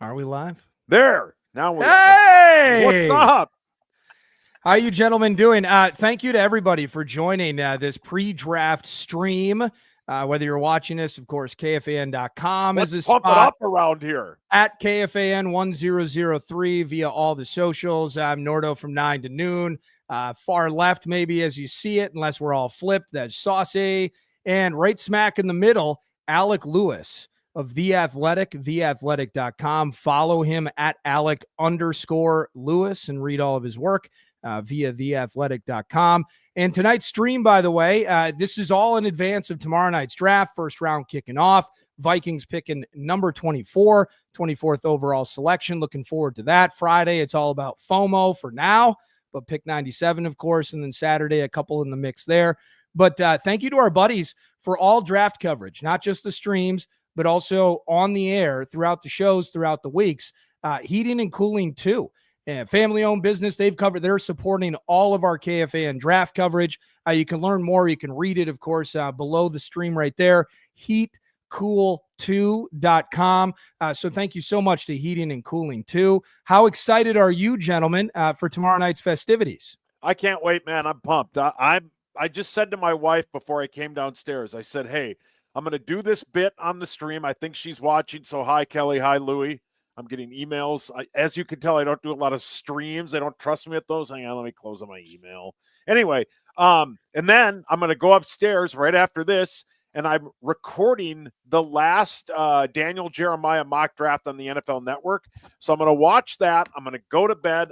Are we live? There. Now we are. Hey! What's up? How are you gentlemen doing? Thank you to everybody for joining this pre-draft stream. Whether you're watching us, of course, KFAN.com Let's is a pump it spot. up around here. At KFAN1003 via all the socials. I'm Nordo from 9 to noon. Far left, maybe as you see it, unless we're all flipped. That's Saucy. And right smack in the middle, Alec Lewis of The Athletic, theathletic.com. Follow him at Alec_Lewis and read all of his work via theathletic.com. And tonight's stream, by the way, this is all in advance of tomorrow night's draft. First round kicking off. Vikings picking number 24, 24th overall selection. Looking forward to that. Friday, it's all about FOMO for now, but pick 97, of course. And then Saturday, a couple in the mix there. But thank you to our buddies for all draft coverage, not just the streams, but also on the air throughout the shows, throughout the weeks. Heating and Cooling, too. Family-owned business. They're supporting all of our KFAN draft coverage. You can learn more. You can read it, of course, below the stream right there. Heatcool2.com. So thank you so much to Heating and Cooling 2. How excited are you, gentlemen, for tomorrow night's festivities? I can't wait, man. I'm pumped. I just said to my wife before I came downstairs, I said, hey, I'm going to do this bit on the stream. I think she's watching. So hi, Kelly. Hi, Louie. I'm getting emails. As you can tell, I don't do a lot of streams. They don't trust me at those. Hang on, let me close on my email. Anyway, and then I'm going to go upstairs right after this, and I'm recording the last Daniel Jeremiah mock draft on the NFL Network. So I'm going to watch that. I'm going to go to bed.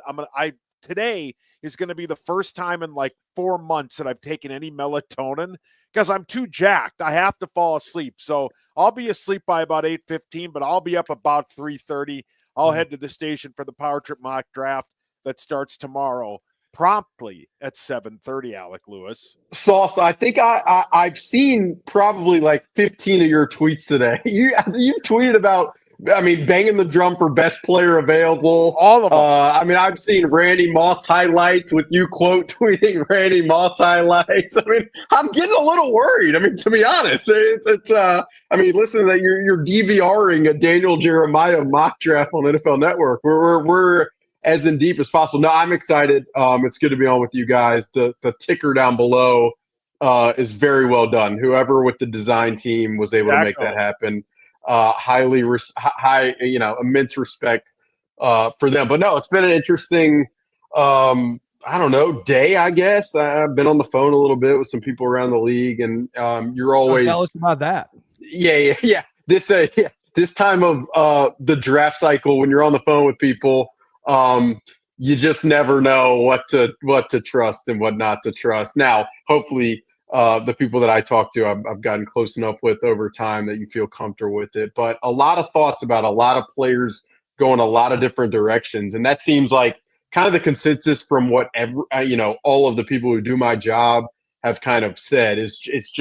Today is going to be the first time in like 4 months that I've taken any melatonin because I'm too jacked. I have to fall asleep. So I'll be asleep by about 8:15, but I'll be up about 3:30. I'll head to the station for the Power Trip mock draft that starts tomorrow promptly at 7:30, Alec Lewis. Sauce, I think I've seen probably like 15 of your tweets today. You've tweeted about, banging the drum for best player available. All of them. I've seen Randy Moss highlights with you quote tweeting Randy Moss highlights. I'm getting a little worried. To be honest, listen, that you're DVRing a Daniel Jeremiah mock draft on NFL Network. We're as in deep as possible. No, I'm excited. It's good to be on with you guys. The ticker down below is very well done. Whoever with the design team was able to make that happen. Immense respect for them. But no, it's been an interesting, day, I guess. I've been on the phone a little bit with some people around the league, and you're always tell us about that. Yeah. This time of the draft cycle, when you're on the phone with people, you just never know what to trust and what not to trust. Now, hopefully, the people that I talk to, I've gotten close enough with over time that you feel comfortable with it. But a lot of thoughts about a lot of players going a lot of different directions. And that seems like kind of the consensus from what all of the people who do my job have kind of said is it's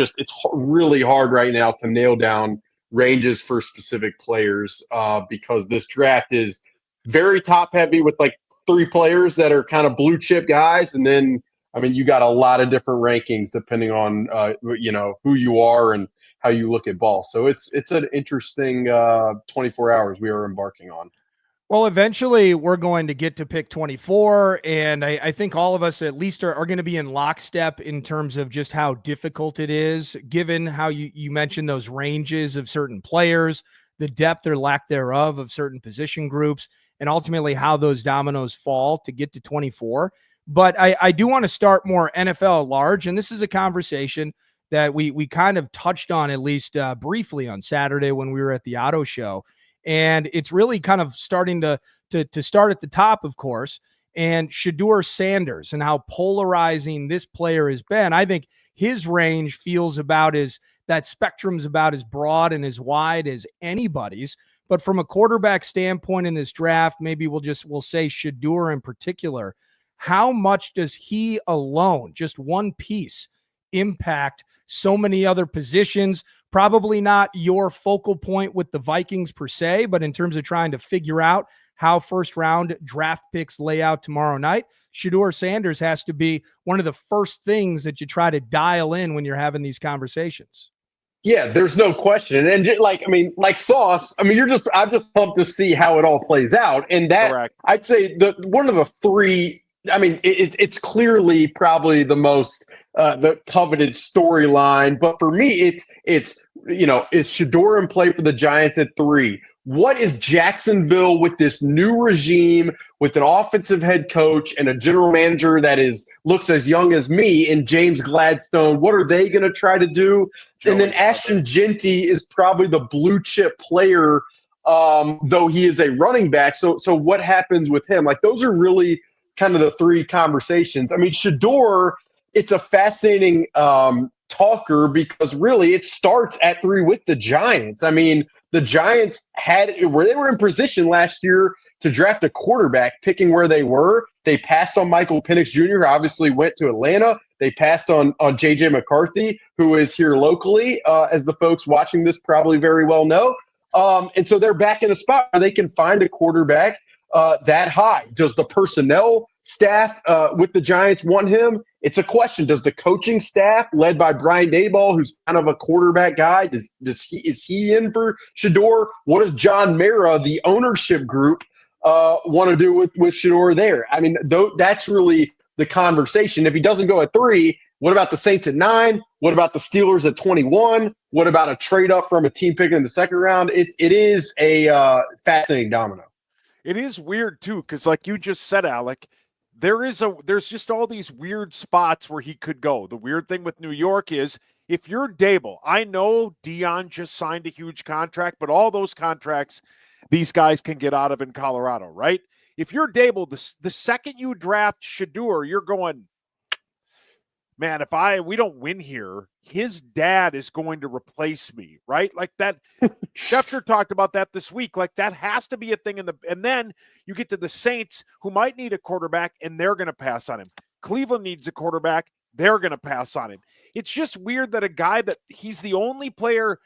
really hard right now to nail down ranges for specific players because this draft is very top heavy with like 3 players that are kind of blue chip guys. And then, you got a lot of different rankings depending on, who you are and how you look at ball. So it's an interesting 24 hours we are embarking on. Well, eventually we're going to get to pick 24, and I think all of us at least are going to be in lockstep in terms of just how difficult it is, given how you mentioned those ranges of certain players, the depth or lack thereof of certain position groups, and ultimately how those dominoes fall to get to 24. But I do want to start more NFL at large, and this is a conversation that we kind of touched on at least briefly on Saturday when we were at the auto show. And it's really kind of starting to start at the top, of course, and Shedeur Sanders and how polarizing this player has been. I think his range feels that spectrum's about as broad and as wide as anybody's. But from a quarterback standpoint in this draft, maybe we'll say Shedeur in particular, how much does he alone, just one piece, impact so many other positions? Probably not your focal point with the Vikings per se, but in terms of trying to figure out how first round draft picks lay out tomorrow night, Shedeur Sanders has to be one of the first things that you try to dial in when you're having these conversations. Yeah, there's no question. And like Sauce, I'm just pumped to see how it all plays out. And that, Correct. I'd say one of the three, it's clearly probably the most the coveted storyline. But for me, it's Shador in play for the Giants at 3. What is Jacksonville with this new regime, with an offensive head coach and a general manager that looks as young as me, and James Gladstone? What are they going to try to do? And then Ashton Genty is probably the blue chip player, though he is a running back. So what happens with him? Like, those are really kind of the three conversations. I mean, Shador, it's a fascinating talker because really it starts at 3 with the Giants. I mean, the Giants they were in position last year to draft a quarterback, picking where they were. They passed on Michael Penix Jr., who obviously went to Atlanta. They passed on J.J. McCarthy, who is here locally, as the folks watching this probably very well know. And so they're back in a spot where they can find a quarterback that high. Does the personnel staff with the Giants want him? It's a question. Does the coaching staff, led by Brian Daboll, who's kind of a quarterback guy, is he in for Shador? What does John Mara, the ownership group, want to do with Shador there? I mean, that's really the conversation. If he doesn't go at 3, what about the Saints at 9? What about the Steelers at 21? What about a trade up from a team pick in the second round? It is a fascinating domino. It is weird too, because like you just said, Alec, there's just all these weird spots where he could go. The weird thing with New York is, if you're Daboll, I know Dion just signed a huge contract, but all those contracts these guys can get out of in Colorado, right? If you're Daboll, the second you draft Shador, you're going, man, if we don't win here, his dad is going to replace me, right? Like that. Schefter talked about that this week. Like, that has to be a thing and then you get to the Saints, who might need a quarterback, and they're going to pass on him. Cleveland needs a quarterback. They're going to pass on him. It's just weird that a guy that he's the only player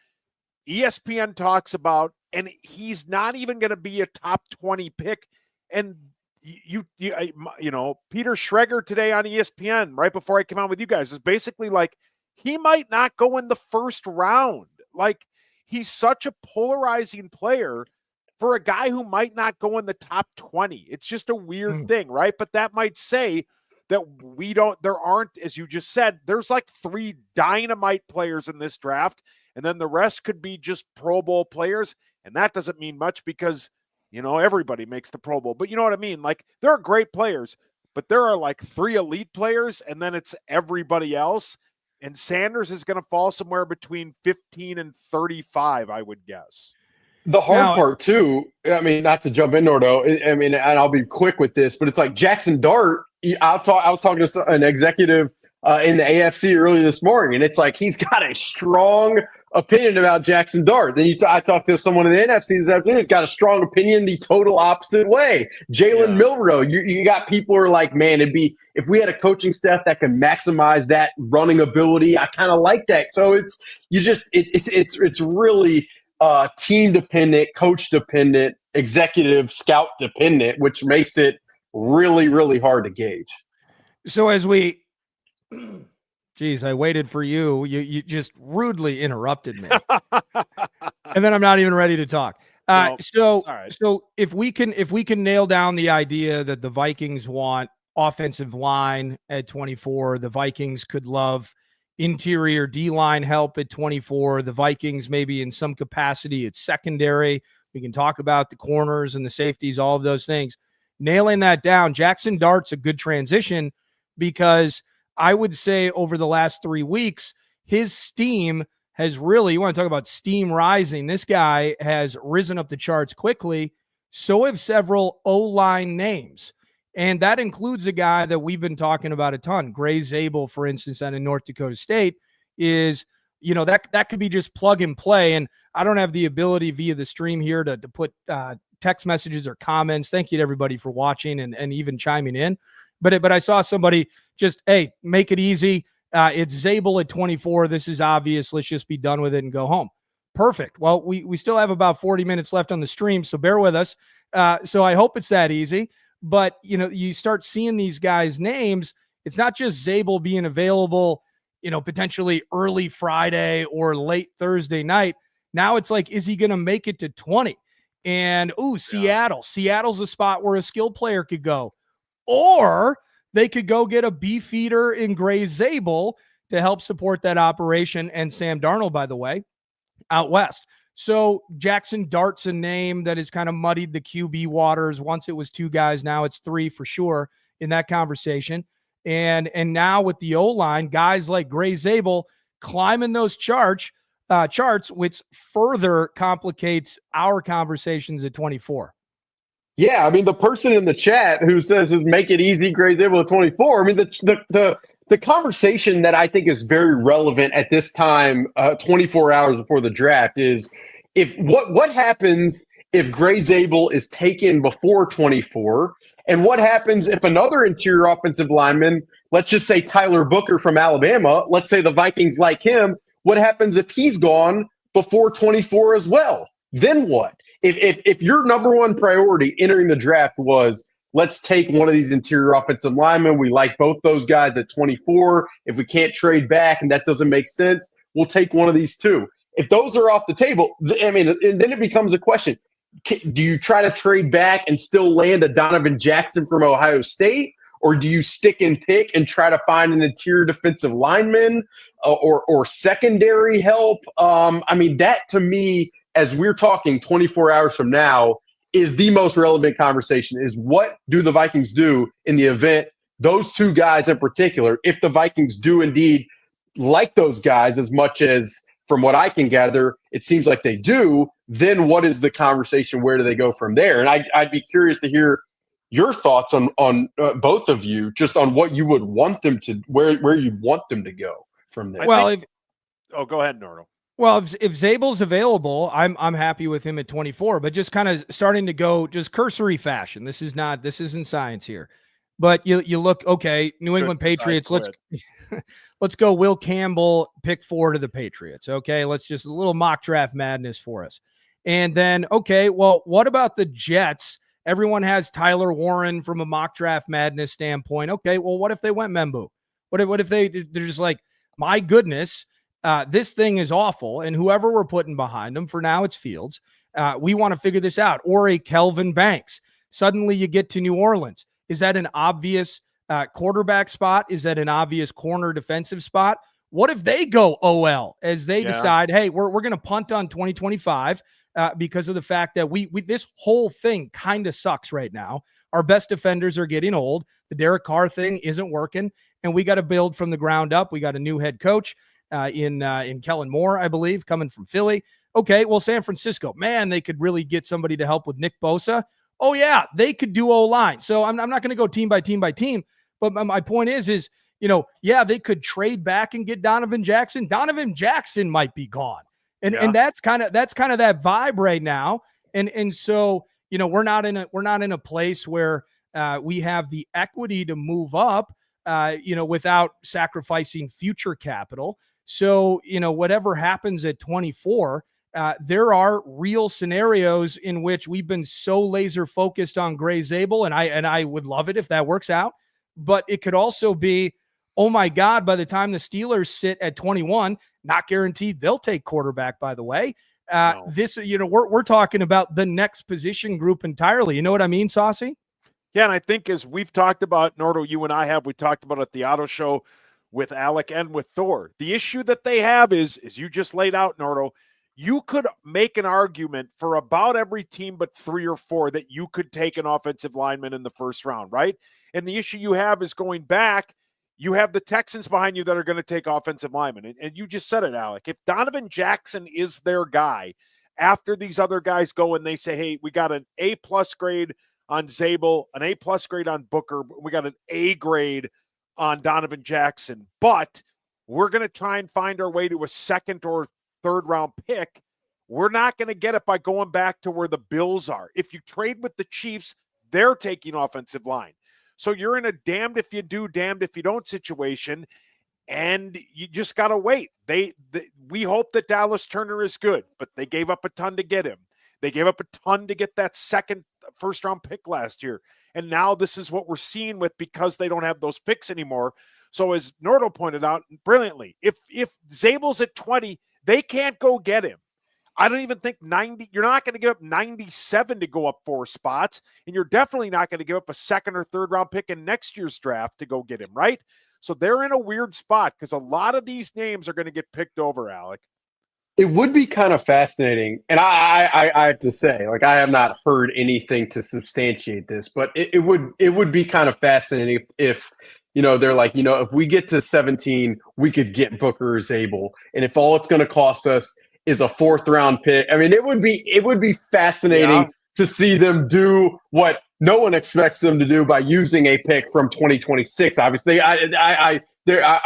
ESPN talks about, and he's not even going to be a top 20 pick. And you know, Peter Schreger today on ESPN, right before I came on with you guys, is basically like, he might not go in the first round. Like, he's such a polarizing player for a guy who might not go in the top 20. It's just a weird thing, right? But that might say that there aren't, as you just said, there's like 3 dynamite players in this draft, and then the rest could be just Pro Bowl players. And that doesn't mean much because, you know, everybody makes the Pro Bowl. But you know what I mean? Like, there are great players, but there are like 3 elite players, and then it's everybody else. And Sanders is going to fall somewhere between 15 and 35, I would guess. The hard part, too, I mean, not to jump in, Nordo, I mean, and I'll be quick with this, but it's like Jackson Dart. I was talking to an executive in the AFC earlier this morning, and it's like he's got a strong opinion about Jackson Dart. Then I talked to someone in the NFC this afternoon who's got a strong opinion the total opposite way. Jalen Milroe, you got people who are like, man, it'd be if we had a coaching staff that can maximize that running ability. I kind of like that. So it's really team dependent, coach dependent, executive scout dependent, which makes it really, really hard to gauge. So as we geez, I waited for you. You just rudely interrupted me. And then I'm not even ready to talk. No, so right. So if we can nail down the idea that the Vikings want offensive line at 24, the Vikings could love interior D-line help at 24, the Vikings maybe in some capacity at secondary. We can talk about the corners and the safeties, all of those things. Nailing that down, Jackson Dart's a good transition because I would say over the last 3 weeks, his steam has really, you want to talk about steam rising. This guy has risen up the charts quickly. So have several O-line names. And that includes a guy that we've been talking about a ton. Gray Zabel, for instance, out of North Dakota State is, you know, that could be just plug and play. And I don't have the ability via the stream here to put text messages or comments. Thank you to everybody for watching and even chiming in. But I saw somebody just, hey, make it easy. It's Zabel at 24. This is obvious. Let's just be done with it and go home. Perfect. Well, we still have about 40 minutes left on the stream, so bear with us. So I hope it's that easy. But, you know, you start seeing these guys' names. It's not just Zabel being available potentially early Friday or late Thursday night. Now it's like, is he going to make it to 20? And, Seattle. Seattle's a spot where a skill player could go. Or they could go get a beefeater in Gray Zabel to help support that operation. And Sam Darnold, by the way, out west. So Jackson Dart's a name that has kind of muddied the QB waters. Once it was 2 guys, now it's 3 for sure in that conversation. And now with the O-line, guys like Gray Zabel climbing those charts, which further complicates our conversations at 24. Yeah, I mean, the person in the chat who says make it easy, Gray Zabel at 24. I mean, the conversation that I think is very relevant at this time, 24 hours before the draft, is if what happens if Gray Zabel is taken before 24, and what happens if another interior offensive lineman, let's just say Tyler Booker from Alabama, let's say the Vikings like him, what happens if he's gone before 24 as well? Then what? If your number one priority entering the draft was, let's take one of these interior offensive linemen, we like both those guys at 24. If we can't trade back and that doesn't make sense, we'll take one of these 2. If those are off the table, I mean, and then it becomes a question. Do you try to trade back and still land a Donovan Jackson from Ohio State? Or do you stick and pick and try to find an interior defensive lineman or secondary help? I mean, that to me, as we're talking 24 hours from now, is the most relevant conversation, is what do the Vikings do in the event those 2 guys in particular, if the Vikings do indeed like those guys as much as, from what I can gather, it seems like they do, then what is the conversation? Where do they go from there? And I'd be curious to hear your thoughts on both of you, just on what you would want them to, where you'd want them to go from there. Well, go ahead, Nordo. Well, if Zabel's available, I'm happy with him at 24, but just kind of starting to go just cursory fashion. This isn't science here. But you look, okay, New England Patriots, let's go Will Campbell, pick 4 to the Patriots. Okay, let's just a little mock draft madness for us. And then, okay, well, what about the Jets? Everyone has Tyler Warren from a mock draft madness standpoint. Okay, well, what if they went Membu? What if they're just like, my goodness, this thing is awful, and whoever we're putting behind them, for now it's Fields, we want to figure this out. Or a Kelvin Banks. Suddenly you get to New Orleans. Is that an obvious quarterback spot? Is that an obvious corner defensive spot? What if they go OL as they decide, hey, we're going to punt on 2025 because of the fact that we this whole thing kind of sucks right now. Our best defenders are getting old. The Derek Carr thing isn't working, and we got to build from the ground up. We got a new head coach in Kellen Moore, I believe, coming from Philly. Okay, well, San Francisco, man, they could really get somebody to help with Nick Bosa. Oh, yeah, they could do O-line. So I'm not going to go team by team by team, but my point is, they could trade back and get Donovan Jackson. Donovan Jackson might be gone. And that's kind of that vibe right now. And so, we're not in a place where we have the equity to move up, without sacrificing future capital. So, whatever happens at 24, there are real scenarios in which we've been so laser focused on Gray Zabel, and I would love it if that works out. But it could also be, oh my God, by the time the Steelers sit at 21, not guaranteed they'll take quarterback, by the way. No. This, we're talking about the next position group entirely. You know what I mean, Saucy? Yeah, and I think as we've talked about, Nordo, you and I have, we talked about at the Auto Show with Alec and with Thor. The issue that they have is, as you just laid out, Nordo, you could make an argument for about every team but 3 or 4 that you could take an offensive lineman in the first round, right? And the issue you have is going back, you have the Texans behind you that are going to take offensive linemen. And you just said it, Alec. If Donovan Jackson is their guy, after these other guys go and they say, hey, we got an A+ grade on Zabel, an A+ grade on Booker, we got an A grade on Donovan Jackson, but we're going to try and find our way to a second or third round pick. We're not going to get it by going back to where the Bills are. If you trade with the Chiefs, they're taking offensive line. So you're in a damned if you do, damned if you don't situation, and you just got to wait. We hope that Dallas Turner is good, but they gave up a ton to get him. They gave up a ton to get that second first-round pick last year. And now this is what we're seeing with, because they don't have those picks anymore. So as Nordo pointed out brilliantly, if Zabel's at 20, they can't go get him. I don't even think 90. You're not going to give up 97 to go up 4 spots, and you're definitely not going to give up a second or third round pick in next year's draft to go get him, right? So they're in a weird spot because a lot of these names are going to get picked over, Alec. It would be kind of fascinating, and I have to say, like, I have not heard anything to substantiate this, but it would be kind of fascinating if they're like, if we get to 17, we could get Booker or Zabel, and if all it's going to cost us is a 4th round pick, I mean, it would be fascinating to see them do what no one expects them to do by using a pick from 2026. Obviously, I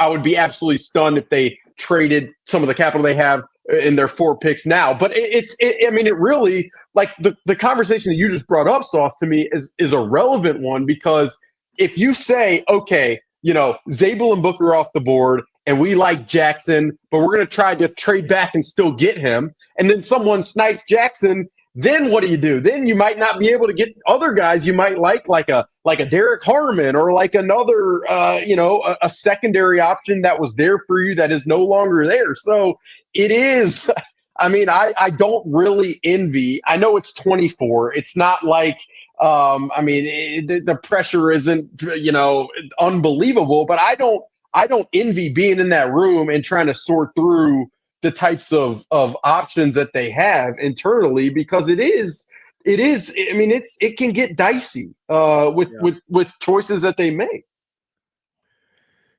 would be absolutely stunned if they traded some of the capital they have in their 4 picks now. But it really, like, the conversation that you just brought up, Sauce, to me is a relevant one, because if you say, okay, Zabel and Booker are off the board and we like Jackson, but we're going to try to trade back and still get him, and then someone snipes Jackson, then what do? Then you might not be able to get other guys you might like a Derek Harmon, or like another, a secondary option that was there for you that is no longer there. So it is, I mean, I don't really envy. I know it's 24. It's not like, the pressure isn't, unbelievable, but I don't envy being in that room and trying to sort through the types of options that they have internally, because it can get dicey with choices that they make.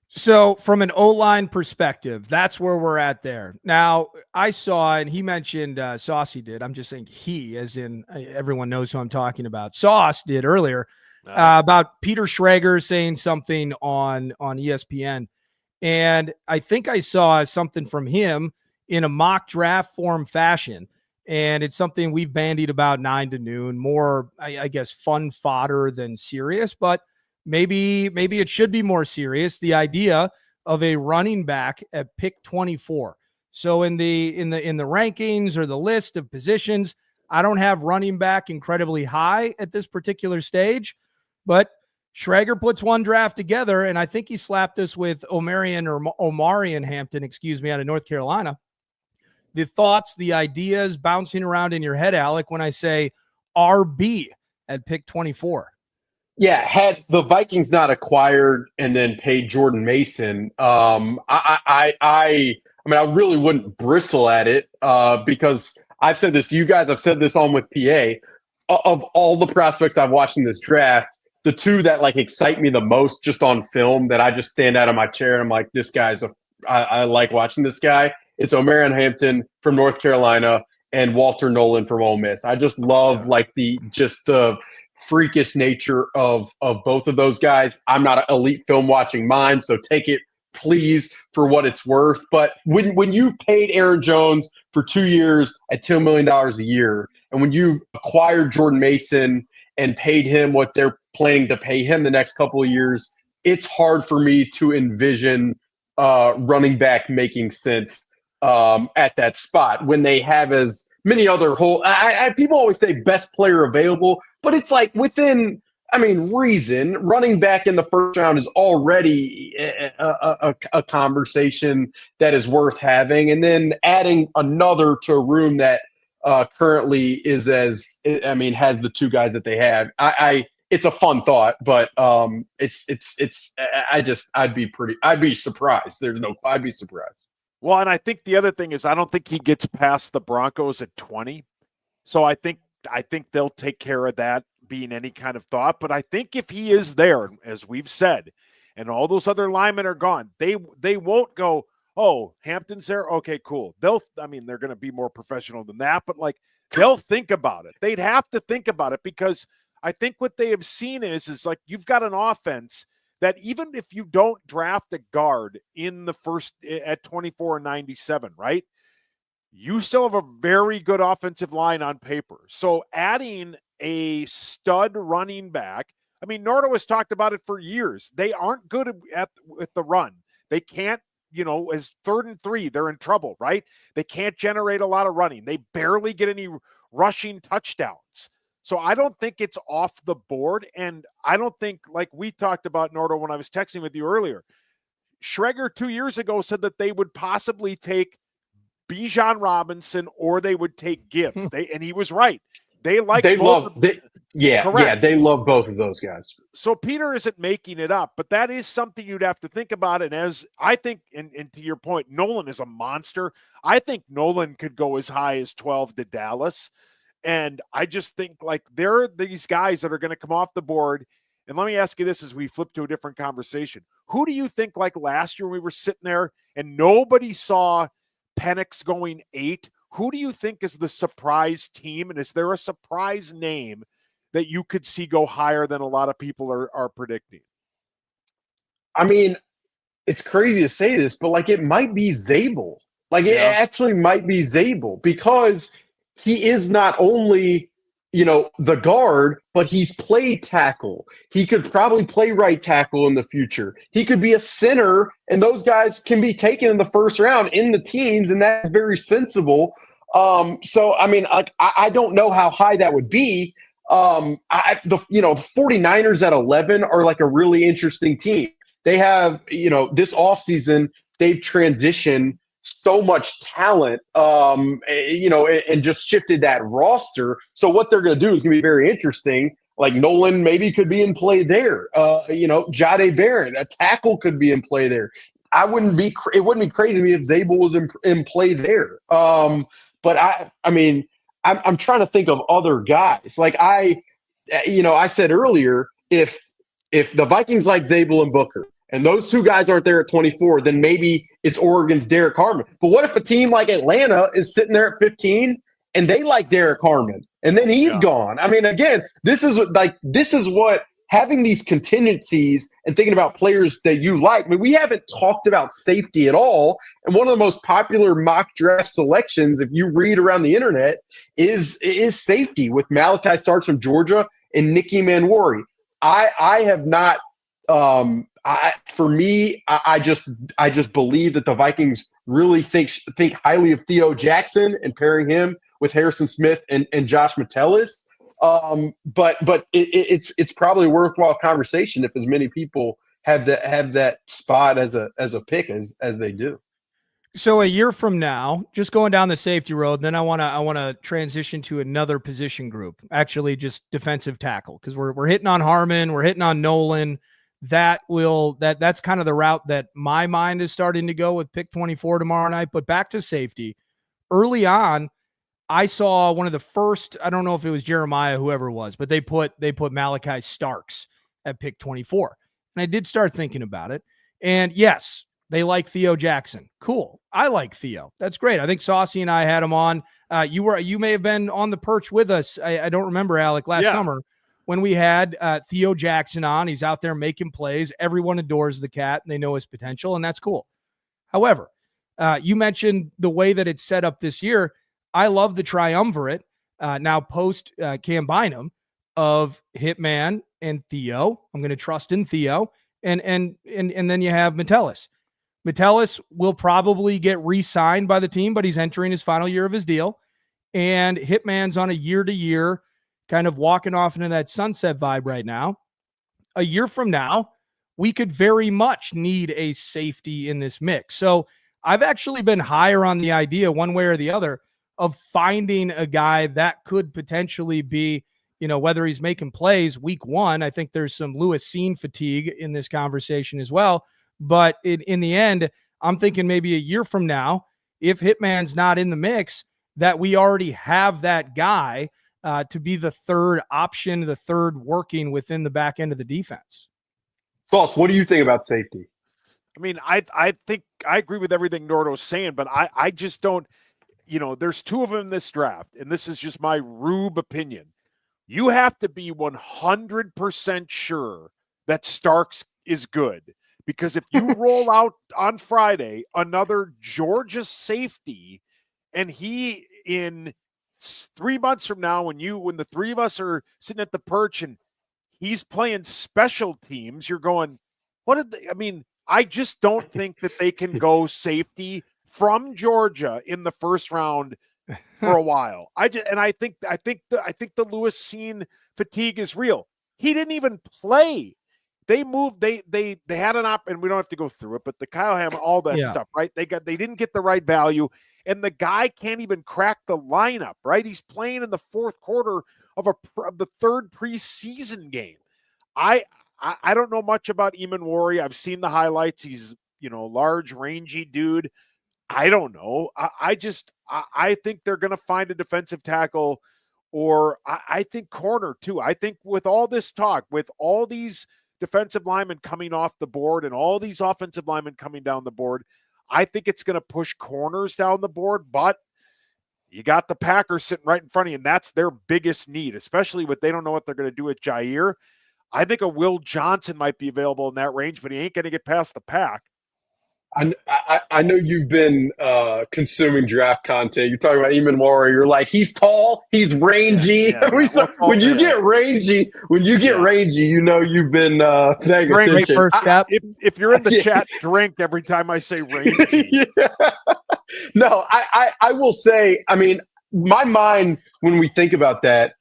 So from an O-line perspective, that's where we're at there. Now, I saw, and he mentioned, Saucy did, I'm just saying he, as in everyone knows who I'm talking about. Sauce did earlier about Peter Schrager saying something on ESPN. And I think I saw something from him in a mock draft form fashion. And it's something we've bandied about 9 to noon, more, I guess, fun fodder than serious, but maybe it should be more serious. The idea of a running back at pick 24. So in the rankings or the list of positions, I don't have running back incredibly high at this particular stage, but Schrager puts one draft together, and I think he slapped us with Omarion Hampton, out of North Carolina. The thoughts, the ideas bouncing around in your head, Alec, when I say RB at pick 24. Yeah, had the Vikings not acquired and then paid Jordan Mason, I really wouldn't bristle at it, because I've said this to you guys. I've said this on with PA. Of all the prospects I've watched in this draft, the 2 that like excite me the most just on film, that I just stand out of my chair and I'm like, this guy's I like watching this guy. It's Omarion Hampton from North Carolina and Walter Nolan from Ole Miss. I just love the freakish nature of both of those guys. I'm not an elite film watching mind, so take it please for what it's worth. But when you've paid Aaron Jones for 2 years at $2 million a year, and when you've acquired Jordan Mason and paid him what they're planning to pay him the next couple of years, it's hard for me to envision running back making sense at that spot when they have as many other people always say best player available, but it's like within, reason. Running back in the first round is already a conversation that is worth having, and then adding another to a room that currently is has the 2 guys that they have. It's a fun thought, but I'd be surprised. I'd be surprised. Well, and I think the other thing is I don't think he gets past the Broncos at 20. So I think they'll take care of that being any kind of thought. But I think if he is there, as we've said, and all those other linemen are gone, they won't go, oh, Hampton's there? Okay, cool. They're going to be more professional than that, but like they'll think about it. They'd have to think about it, because I think what they have seen is like you've got an offense that even if you don't draft a guard in the first at 24 and 97, right? You still have a very good offensive line on paper. So adding a stud running back, Nordo has talked about it for years. They aren't good with the run. They can't, as 3rd and 3, they're in trouble, right? They can't generate a lot of running. They barely get any rushing touchdowns. So I don't think it's off the board. And I don't think, like we talked about, Nordo, when I was texting with you earlier, Schreger 2 years ago said that they would possibly take Bijan Robinson or they would take Gibbs. And he was right. They like They both. love they yeah, Correct. they love both of those guys. So Peter isn't making it up, but that is something you'd have to think about. And as I think, and to your point, Nolan is a monster. I think Nolan could go as high as 12 to Dallas. And I just think like there are these guys that are going to come off the board. And let me ask you this as we flip to a different conversation. Who do you think, like last year we were sitting there and nobody saw Penix going 8? Who do you think is the surprise team? And is there a surprise name that you could see go higher than a lot of people are predicting? I mean, it's crazy to say this, but like it might be Zabel. Like it actually might be Zabel because he is not only, the guard, but he's played tackle. He could probably play right tackle in the future. He could be a center, and those guys can be taken in the first round in the teens, and that's very sensible. So, I mean, I don't know how high that would be. The 49ers at 11 are like a really interesting team. They have, this offseason, they've transitioned so much talent, and just shifted that roster. So what they're going to do is going to be very interesting. Like Nolan maybe could be in play there. Jade Barron, a tackle could be in play there. It wouldn't be crazy to me if Zabel was in play there. But I'm trying to think of other guys. Like I said earlier, if the Vikings like Zabel and Booker, and those two guys aren't there at 24, then maybe it's Oregon's Derek Harmon. But what if a team like Atlanta is sitting there at 15 and they like Derek Harmon and then he's gone? I mean, again, this is what having these contingencies and thinking about players that you like. I mean, we haven't talked about safety at all. And one of the most popular mock draft selections, if you read around the internet, is safety with Malachi Starks from Georgia and Nicky Manwari. I have not. I just believe that the Vikings really think highly of Theo Jackson and pairing him with Harrison Smith and Josh Metellus. But it's probably a worthwhile conversation if as many people have that spot as a pick as they do. So a year from now, just going down the safety road, then I want to transition to another position group, actually just defensive tackle, because we're hitting on Harmon, we're hitting on Nolan. That's kind of the route that my mind is starting to go with pick 24 tomorrow night. But back to safety, early on, I saw one of the first, I don't know if it was Jeremiah, whoever it was, but they put Malachi Starks at pick 24. And I did start thinking about it. And yes, they like Theo Jackson. Cool. I like Theo. That's great. I think Saucy and I had him on. You may have been on the perch with us. I don't remember, Alec, last summer when we had Theo Jackson on. He's out there making plays. Everyone adores the cat and they know his potential, and that's cool. However, you mentioned the way that it's set up this year. I love the triumvirate now post Cam Bynum of Hitman and Theo. I'm going to trust in Theo, and then you have Metellus. Metellus will probably get re-signed by the team, but he's entering his final year of his deal. And Hitman's on a year-to-year kind of walking off into that sunset vibe right now. A year from now, we could very much need a safety in this mix. So I've actually been higher on the idea, one way or the other, of finding a guy that could potentially be, whether he's making plays week one. I think there's some Lewis Cine fatigue in this conversation as well. But in the end, I'm thinking maybe a year from now, if Hitman's not in the mix, that we already have that guy to be the third option, the third working within the back end of the defense. Sauce, what do you think about safety? I mean, I think I agree with everything Nordo's saying, but I just don't, there's two of them in this draft, and this is just my rube opinion. You have to be 100% sure that Starks is good. Because if you roll out on Friday another Georgia safety, and he in 3 months from now, when the three of us are sitting at the perch and he's playing special teams, you're going, I just don't think that they can go safety from Georgia in the first round for a while. I think the Lewis Cine fatigue is real. He didn't even play They moved. They had an op, and we don't have to go through it, but the Kyle Hamilton, all that stuff, right? They didn't get the right value, and the guy can't even crack the lineup, right? He's playing in the fourth quarter of the third preseason game. I don't know much about Eamon Wari. I've seen the highlights. He's large, rangy dude. I don't know. I think they're going to find a defensive tackle, or I think corner too. I think with all this talk, with all these defensive linemen coming off the board and all these offensive linemen coming down the board, I think it's going to push corners down the board. But you got the Packers sitting right in front of you, and that's their biggest need, especially with they don't know what they're going to do with Jair. I think a Will Johnson might be available in that range, but he ain't going to get past the pack. I know you've been consuming draft content. You're talking about Eamon Wari. You're like, he's tall, he's rangy. When you get rangy, you've been paying attention. First step. If you're in the chat, drink every time I say rangy. No, I will say, I mean, my mind when we think about that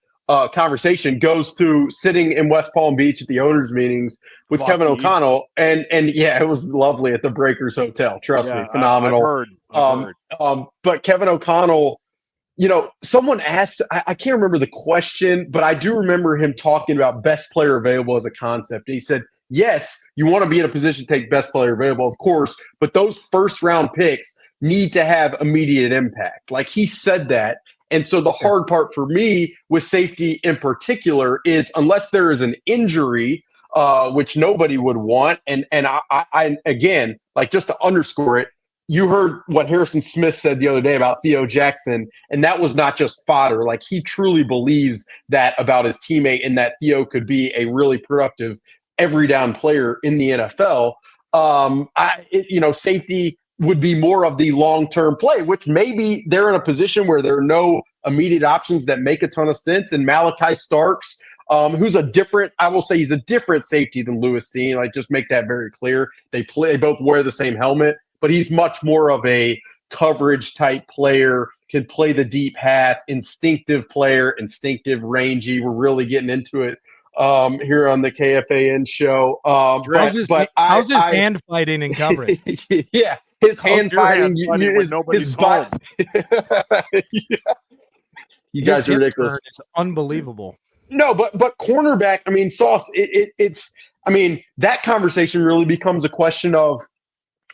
conversation goes to sitting in West Palm Beach at the owners' meetings with Kevin O'Connell, and yeah, it was lovely at the Breakers Hotel. Trust me, phenomenal. I've heard. But Kevin O'Connell, someone asked, I can't remember the question, but I do remember him talking about best player available as a concept. And he said, yes, you want to be in a position to take best player available, of course, but those first round picks need to have immediate impact. Like he said that. And so the hard part for me with safety in particular is unless there is an injury, which nobody would want. And I again, like just to underscore it, you heard what Harrison Smith said the other day about Theo Jackson, and that was not just fodder. Like he truly believes that about his teammate and that Theo could be a really productive every down player in the NFL. Safety would be more of the long-term play, which maybe they're in a position where there are no immediate options that make a ton of sense. And Malachi Starks, who's he's a different safety than Lewis Cine. Like, just make that very clear. They both wear the same helmet, but he's much more of a coverage type player, can play the deep half, instinctive player, instinctive, rangy. We're really getting into it here on the KFAN show. How's his hand fighting in coverage? Yeah. His hand fighting, nobody's home. You guys are ridiculous. It's unbelievable. No, but cornerback, I mean, Sauce, that conversation really becomes a question of,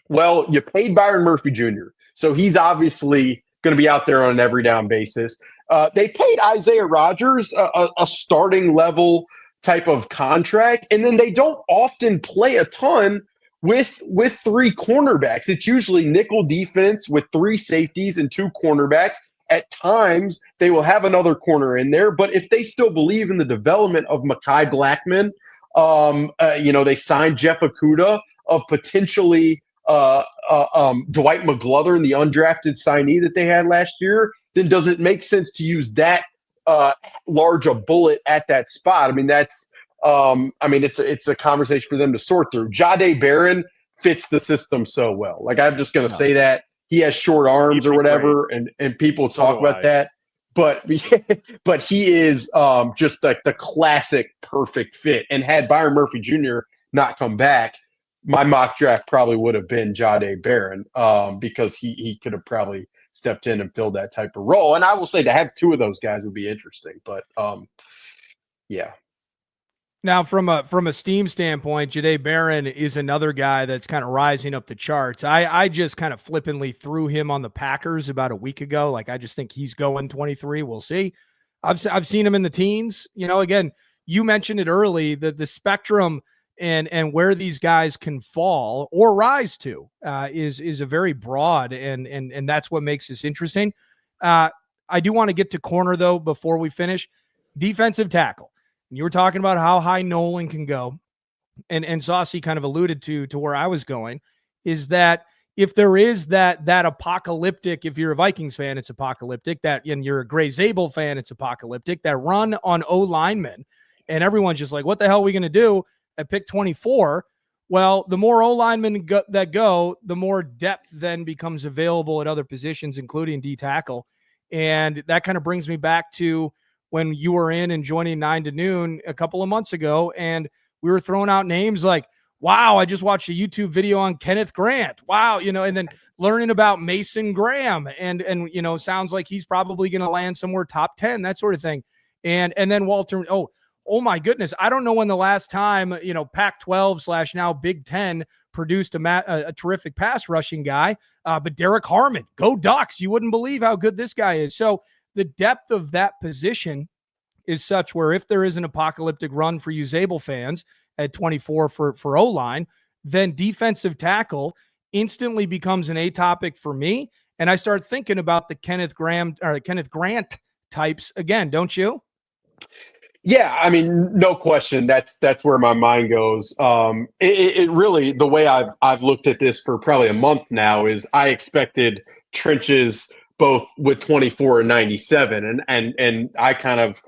well, you paid Byron Murphy Jr., so he's obviously going to be out there on an every down basis. They paid Isaiah Rodgers a starting level type of contract, and then they don't often play a ton with three cornerbacks. It's usually nickel defense with three safeties and two cornerbacks. At times, they will have another corner in there, but if they still believe in the development of Mekhi Blackman, they signed Jeff Okudah of potentially Dwight McGlothern, the undrafted signee that they had last year, then does it make sense to use that large a bullet at that spot? I mean, it's a conversation for them to sort through. Jahdae Barron fits the system so well. Like, I'm just going to say that. He has short arms or whatever, and people talk about that. But he is just like the classic perfect fit. And had Byron Murphy Jr. not come back, my mock draft probably would have been Jahdae Barron because he could have probably stepped in and filled that type of role. And I will say to have two of those guys would be interesting. But yeah. Now, from a Steam standpoint, Jahdae Barron is another guy that's kind of rising up the charts. I just kind of flippantly threw him on the Packers about a week ago. Like, I just think he's going 23. We'll see. I've seen him in the teens. Again, you mentioned it early, that the spectrum and where these guys can fall or rise to is a very broad, and that's what makes this interesting. I do want to get to corner, though, before we finish. Defensive tackle. You were talking about how high Nolan can go, and Saucy kind of alluded to where I was going, is that if there is that apocalyptic, if you're a Vikings fan, it's apocalyptic, and you're a Gray Zabel fan, it's apocalyptic, that run on O linemen, and everyone's just like, what the hell are we going to do at pick 24? Well, the more O linemen that go, the more depth then becomes available at other positions, including D tackle. And that kind of brings me back to when you were in and joining 9 to Noon a couple of months ago, and we were throwing out names like, wow, I just watched a YouTube video on Kenneth Grant. Wow, and then learning about Mason Graham, and sounds like he's probably going to land somewhere top 10, that sort of thing. And then Walter, oh my goodness, I don't know when the last time, Pac-12 / now Big Ten produced a terrific pass rushing guy, but Derek Harmon, go Ducks. You wouldn't believe how good this guy is. So the depth of that position is such where if there is an apocalyptic run for you Zabel fans at 24 for O-line, then defensive tackle instantly becomes an A topic for me. And I start thinking about the Kenneth Grant types again, don't you? Yeah, I mean, no question. That's where my mind goes. It really, the way I've looked at this for probably a month now is I expected trenches both with 24 and 97, and I kind of,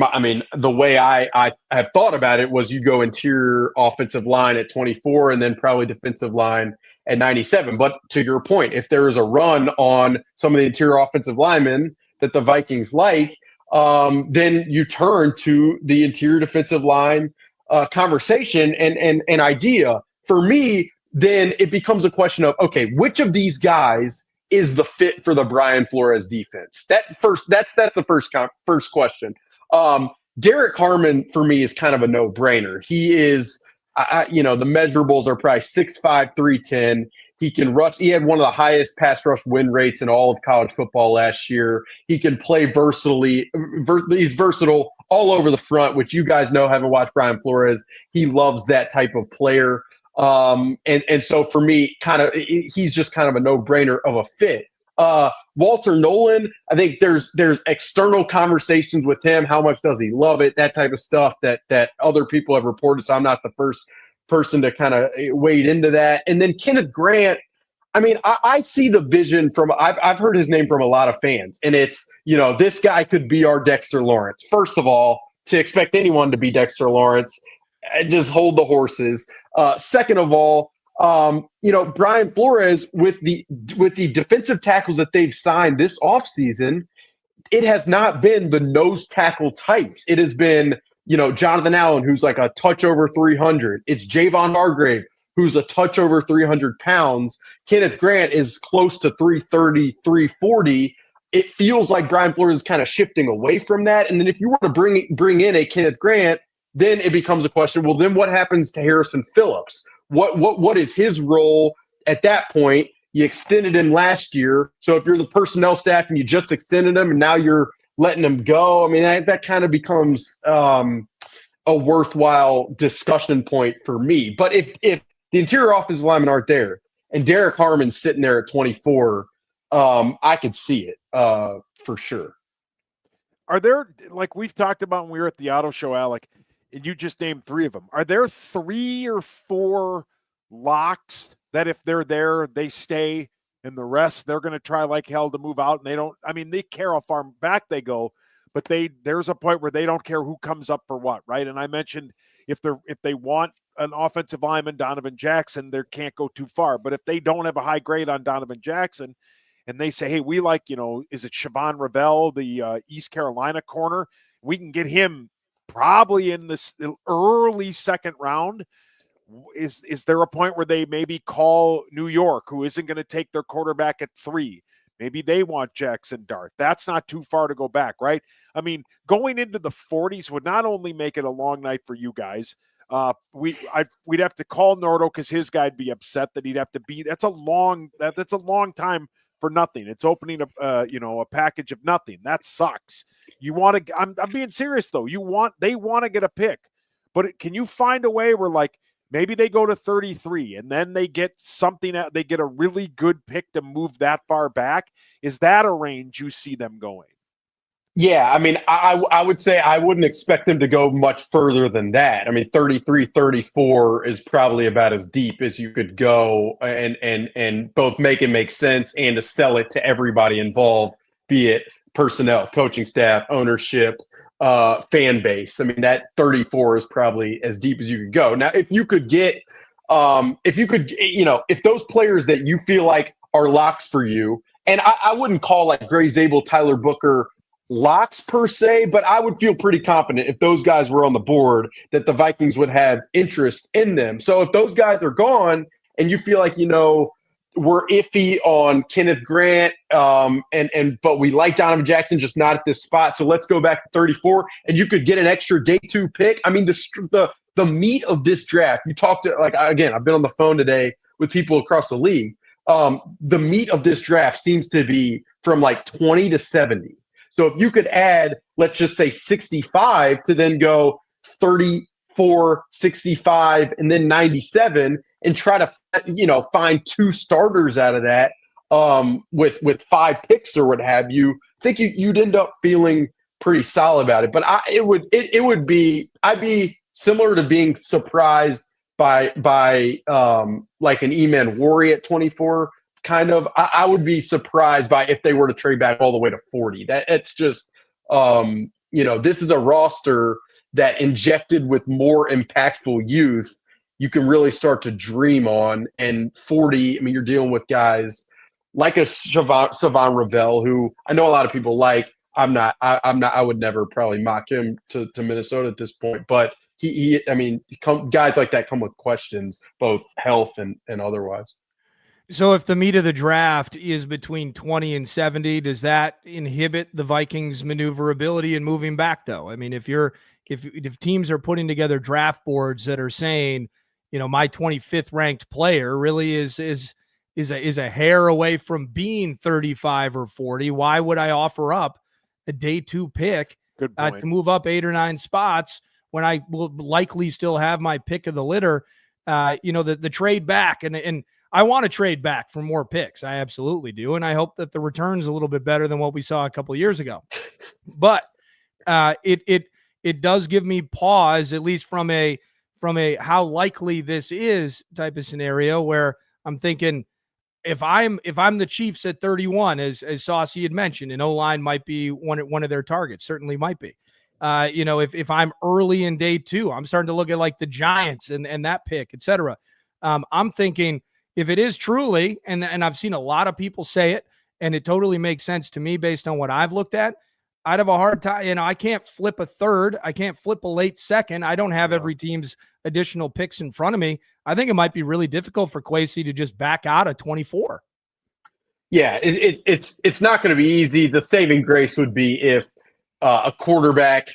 I mean, the way I have thought about it was you go interior offensive line at 24 and then probably defensive line at 97. But to your point, if there is a run on some of the interior offensive linemen that the Vikings like, then you turn to the interior defensive line conversation and idea. For me, then it becomes a question of, okay, which of these guys is the fit for the Brian Flores defense? That's the first question. Derek Harmon for me is kind of a no-brainer. He is, the measurables are probably 6'5", 310. He can rush. He had one of the highest pass rush win rates in all of college football last year. He can play versatilely. He's versatile all over the front, which you guys know, having watched Brian Flores. He loves that type of player. And so for me, he's just kind of a no-brainer of a fit. Walter Nolan, I think there's external conversations with him. How much does he love it? That type of stuff that other people have reported. So I'm not the first person to kind of wade into that. And then Kenneth Grant, I mean, I see the vision from, I've heard his name from a lot of fans, and it's, this guy could be our Dexter Lawrence. First of all, to expect anyone to be Dexter Lawrence, just hold the horses. Second of all, Brian Flores with the defensive tackles that they've signed this offseason, it has not been the nose tackle types. It has been, Jonathan Allen, who's like a touch over 300. It's Javon Hargrave, who's a touch over 300 pounds. Kenneth Grant is close to 330, 340. It feels like Brian Flores is kind of shifting away from that. And then if you were to bring in a Kenneth Grant, then it becomes a question, well, then what happens to Harrison Phillips? What is his role at that point? You extended him last year. So if you're the personnel staff and you just extended him and now you're letting him go, I mean, that kind of becomes a worthwhile discussion point for me. But if the interior offensive linemen aren't there and Derek Harmon's sitting there at 24, I could see it for sure. Are there, like we've talked about when we were at the auto show, Alec, and you just named three of them, are there 3 or 4 locks that if they're there, they stay, and the rest, they're going to try like hell to move out, and they care how far back they go, but there's a point where they don't care who comes up for what, right? And I mentioned if they want an offensive lineman, Donovan Jackson, they can't go too far. But if they don't have a high grade on Donovan Jackson, and they say, hey, we like, is it Siobhan Ravel, the East Carolina corner? We can get him probably in this early second round. Is there a point where they maybe call New York, who isn't going to take their quarterback at 3? Maybe they want Jackson Dart. That's not too far to go back, right? I mean, going into the 40s would not only make it a long night for you guys. We'd have to call Nordo because his guy'd be upset that he'd have to be. That's a long time for nothing. It's opening a package of nothing. That sucks. You want to? I'm being serious though. They want to get a pick, but can you find a way where like maybe they go to 33 and then they get something? They get a really good pick to move that far back. Is that a range you see them going? Yeah, I mean, I would say I wouldn't expect them to go much further than that. I mean, 33, 34 is probably about as deep as you could go and both make it make sense and to sell it to everybody involved, be it personnel, coaching staff, ownership, fan base. I mean, that 34 is probably as deep as you could go. Now, if those players that you feel like are locks for you, and I wouldn't call like Gray Zabel, Tyler Booker, locks per se, but I would feel pretty confident if those guys were on the board that the Vikings would have interest in them. So if those guys are gone and you feel like, we're iffy on Kenneth Grant, but we like Donovan Jackson, just not at this spot. So let's go back to 34, and you could get an extra day 2 pick. I mean, the meat of this draft. You talked to again. I've been on the phone today with people across the league. The meat of this draft seems to be from like 20 to 70. So if you could add, let's just say 65 to then go 34, 65, and then 97, and try to find 2 starters out of that with 5 picks or what have you, I think you'd end up feeling pretty solid about it. But I'd be similar to being surprised by like an E-Man Worry at 24. Kind of, I would be surprised by if they were to trade back all the way to 40. It's just this is a roster that injected with more impactful youth you can really start to dream on. And 40, I mean, you're dealing with guys like a Savon Ravel, who I know a lot of people like. I would never probably mock him to Minnesota at this point, but guys like that come with questions, both health and otherwise. So if the meat of the draft is between 20 and 70, does that inhibit the Vikings' maneuverability in moving back, though? I mean, if teams are putting together draft boards that are saying, my 25th ranked player really is a hair away from being 35 or 40, why would I offer up a day 2 pick to move up 8 or 9 spots when I will likely still have my pick of the litter? The trade back and I want to trade back for more picks. I absolutely do. And I hope that the return's a little bit better than what we saw a couple of years ago. But it does give me pause, at least from a how likely this is type of scenario, where I'm thinking if I'm the Chiefs at 31, as Saucy had mentioned, and O-line might be one of their targets, certainly might be. If I'm early in day 2, I'm starting to look at like the Giants and that pick, et cetera. I'm thinking if it is truly, and I've seen a lot of people say it, and it totally makes sense to me based on what I've looked at, I'd have a hard time. I can't flip a third. I can't flip a late second. I don't have every team's additional picks in front of me. I think it might be really difficult for Kwesi to just back out of 24. Yeah, it's not going to be easy. The saving grace would be if a quarterback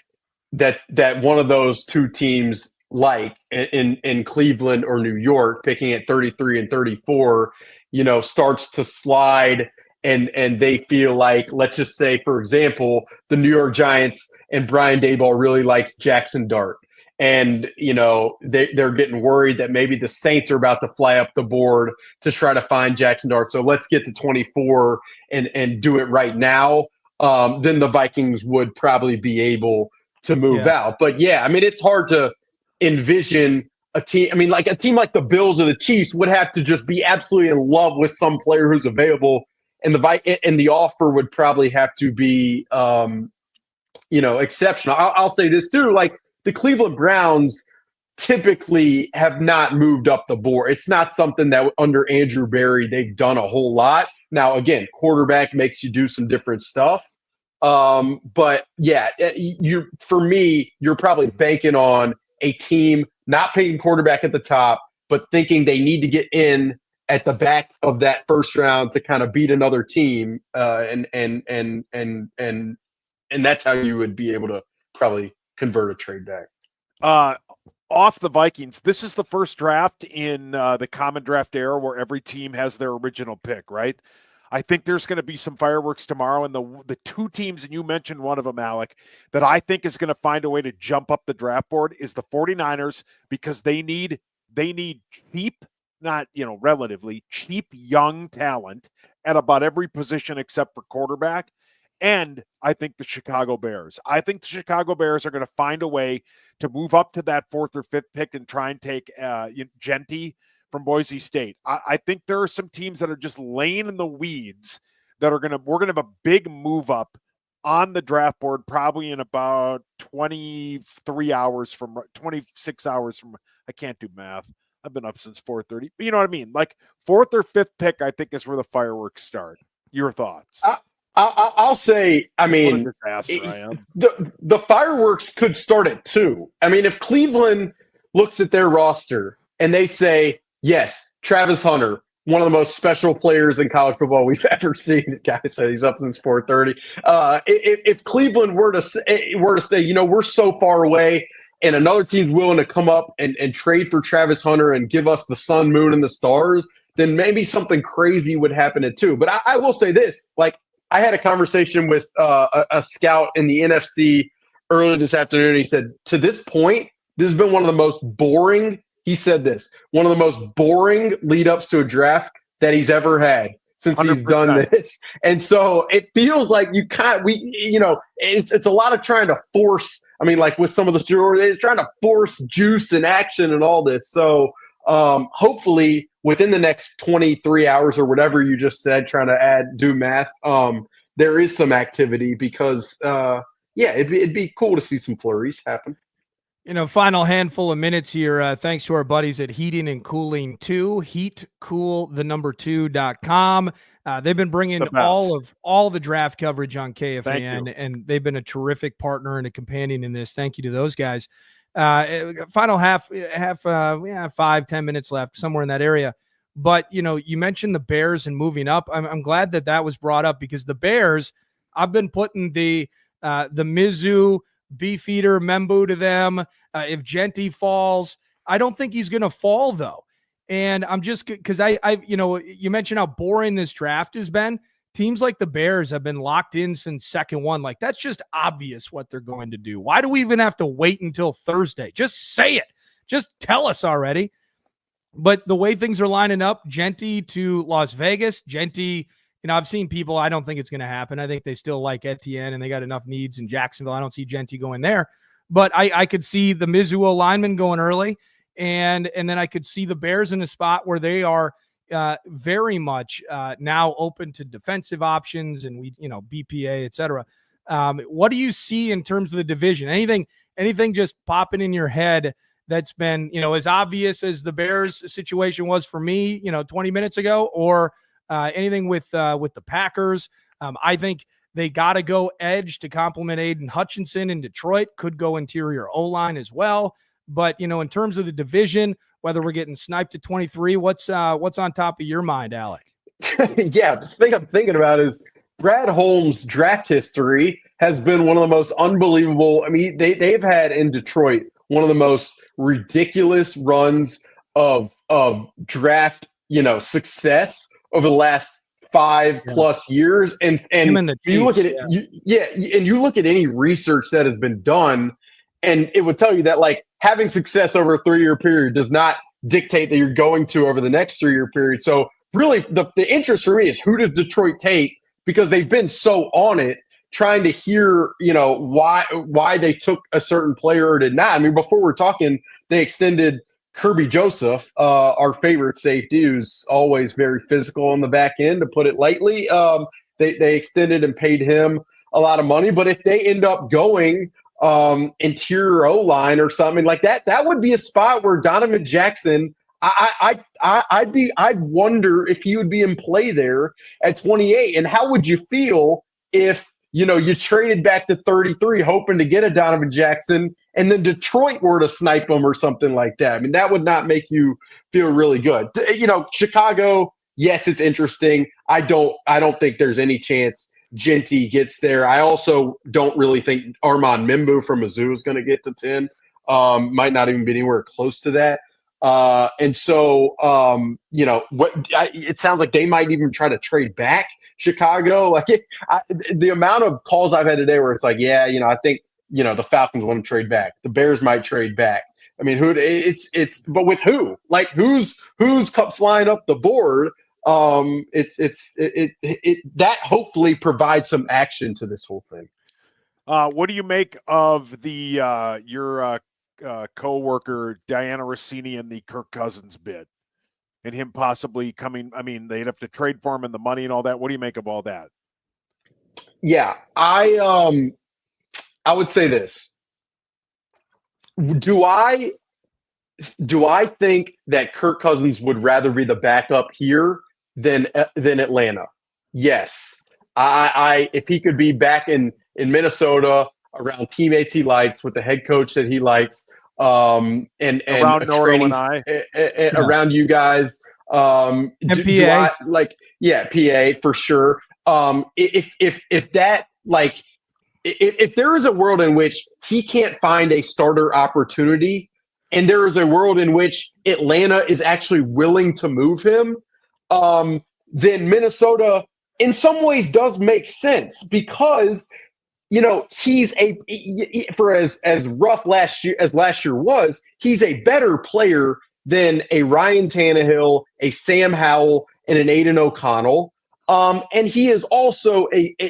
that one of those 2 teams, like in Cleveland or New York, picking at 33 and 34, starts to slide and they feel like, let's just say, for example, the New York Giants and Brian Daboll really likes Jackson Dart. And, they're getting worried that maybe the Saints are about to fly up the board to try to find Jackson Dart. So let's get to 24 and do it right now. Then the Vikings would probably be able to move out. But yeah, I mean, it's hard to envision a team. I mean, like a team like the Bills or the Chiefs would have to just be absolutely in love with some player who's available, and the offer would probably have to be, exceptional. I'll say this too, like the Cleveland Browns typically have not moved up the board. It's not something that under Andrew Berry they've done a whole lot. Now, again, quarterback makes you do some different stuff. But yeah, for me, you're probably banking on a team not picking quarterback at the top, but thinking they need to get in at the back of that first round to kind of beat another team, and that's how you would be able to probably convert a trade back. Off the Vikings, this is the first draft in the common draft era where every team has their original pick, right? I think there's going to be some fireworks tomorrow, and the 2 teams, and you mentioned one of them, Alec, that I think is going to find a way to jump up the draft board is the 49ers, because they need cheap, not, relatively cheap young talent at about every position except for quarterback. And I think the Chicago Bears. I think the Chicago Bears are going to find a way to move up to that 4th or 5th pick and try and take Genty from Boise State. I think there are some teams that are just laying in the weeds that we're going to have a big move up on the draft board, probably in about 26 hours from, I can't do math. I've been up since 4:30. But you know what I mean? Like 4th or 5th pick, I think is where the fireworks start. Your thoughts? I'll say, I What a mean, disaster I am. the fireworks could start at 2. I mean, if Cleveland looks at their roster and they say, yes, Travis Hunter, one of the most special players in college football we've ever seen. The guy said he's up since 4:30. If Cleveland were to say, you know, we're so far away, and another team's willing to come up and trade for Travis Hunter and give us the sun, moon, and the stars, then maybe something crazy would happen at 2. But I will say this, like, I had a conversation with a scout in the NFC earlier this afternoon. He said, to this point, this has been one of the most boring, he said this, one of the most boring lead ups to a draft that he's ever had since 100%. he's done this. And so it feels like it's a lot of trying to force, I mean, like with some of the stories, it's trying to force juice and action and all this. So hopefully within the next 23 hours or whatever you just said, trying to do math, there is some activity because, it'd be cool to see some flurries happen. You know, final handful of minutes here. Thanks to our buddies at Heating and Cooling 2, heatcool2.com. They've been bringing all the draft coverage on KFAN, and they've been a terrific partner and a companion in this. Thank you to those guys. Final 5-10 minutes left, somewhere in that area. But, you know, you mentioned the Bears and moving up. I'm glad that was brought up because the Bears, I've been putting the Mizzou Beefeater Membu to them. If Genty falls, I don't think he's going to fall though. And I'm just because you mentioned how boring this draft has been. Teams like the Bears have been locked in since second one. Like, that's just obvious what they're going to do. Why do we even have to wait until Thursday? Just say it. Just tell us already. But the way things are lining up, Genty to Las Vegas, Genty, you know, I've seen people, I don't think it's going to happen. I think they still like Etienne and they got enough needs in Jacksonville. I don't see Genty going there. But I could see the Mizzou lineman going early. And then I could see the Bears in a spot where they are very much now open to defensive options and BPA, et cetera. What do you see in terms of the division? Anything just popping in your head that's been, as obvious as the Bears situation was for me, 20 minutes ago, or anything with the Packers? I think they got to go edge to complement Aiden Hutchinson in Detroit. Could go interior O-line as well. But, in terms of the division, whether we're getting sniped at 23, what's on top of your mind, Alec? Yeah, the thing I'm thinking about is Brad Holmes' draft history has been one of the most unbelievable. I mean, they've had in Detroit one of the most ridiculous runs of draft, success over the last 5+ years. And you look at it, and you look at any research that has been done, and it would tell you that, like, having success over a 3-year period does not dictate that you're going to over the next 3-year period. So really the interest for me is, who does Detroit take? Because they've been so on it, trying to hear, why they took a certain player or did not. I mean, before we're talking, they extended Kirby Joseph, our favorite safety, who's always very physical on the back end, to put it lightly. They extended and paid him a lot of money. But if they end up going interior O-line or something like that, that would be a spot where Donovan Jackson, I'd wonder if he would be in play there at 28. And how would you feel if, you traded back to 33 hoping to get a Donovan Jackson and then Detroit were to snipe him or something like that? I mean, that would not make you feel really good. Chicago, yes, it's interesting. I don't think there's any chance Genty gets there. I also don't really think Armand Mimbu from Mizzou is going to get to 10. Might not even be anywhere close to that. And so, it sounds like they might even try to trade back Chicago. Like, the amount of calls I've had today where it's like, I think, the Falcons want to trade back. The Bears might trade back. I mean, but with who? Like, who's flying up the board? That hopefully provides some action to this whole thing. What do you make of your co-worker Diana Rossini and the Kirk Cousins bid, and him possibly coming? I mean, they'd have to trade for him and the money and all that. What do you make of all that? Yeah, I would say this. Do I think that Kirk Cousins would rather be the backup here than Atlanta? Yes. If he could be back in Minnesota around teammates he likes, with the head coach that he likes, and Around a Nordo training and around you guys, do PA. I like? Yeah, PA for sure. If that, like, if there is a world in which he can't find a starter opportunity, and there is a world in which Atlanta is actually willing to move him, then Minnesota in some ways does make sense, because he's for as rough last year was, he's a better player than a Ryan Tannehill, a Sam Howell, and an Aiden O'Connell. And he is also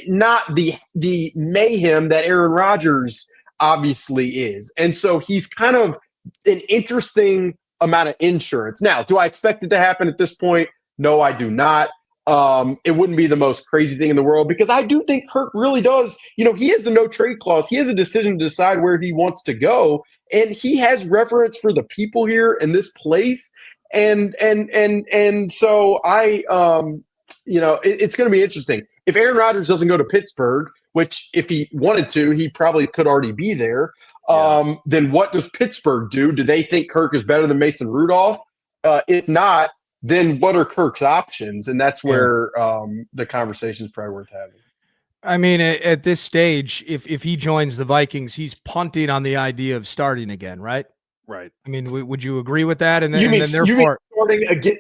not the mayhem that Aaron Rodgers obviously is. And so he's kind of an interesting amount of insurance. Now, do I expect it to happen at this point? No, I do not. It wouldn't be the most crazy thing in the world, because I do think Kirk really does. He has the no trade clause. He has a decision to decide where he wants to go, and he has reverence for the people here in this place. And so it's going to be interesting. If Aaron Rodgers doesn't go to Pittsburgh, which if he wanted to, he probably could already be there. Then what does Pittsburgh do? Do they think Kirk is better than Mason Rudolph? If not, then what are Kirk's options? And that's where the conversation is probably worth having. I mean, at this stage, if he joins the Vikings, he's punting on the idea of starting again, right? Right. I mean, would you agree with that? And then, you mean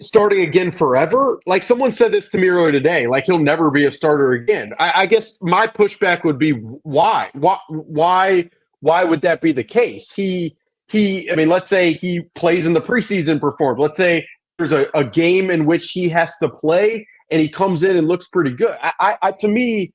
starting again forever? Like, someone said this to me earlier today. Like, he'll never be a starter again. I guess my pushback would be why? Why would that be the case? I mean, let's say he plays in the preseason, performs. Let's say there's a game in which he has to play and he comes in and looks pretty good. To me,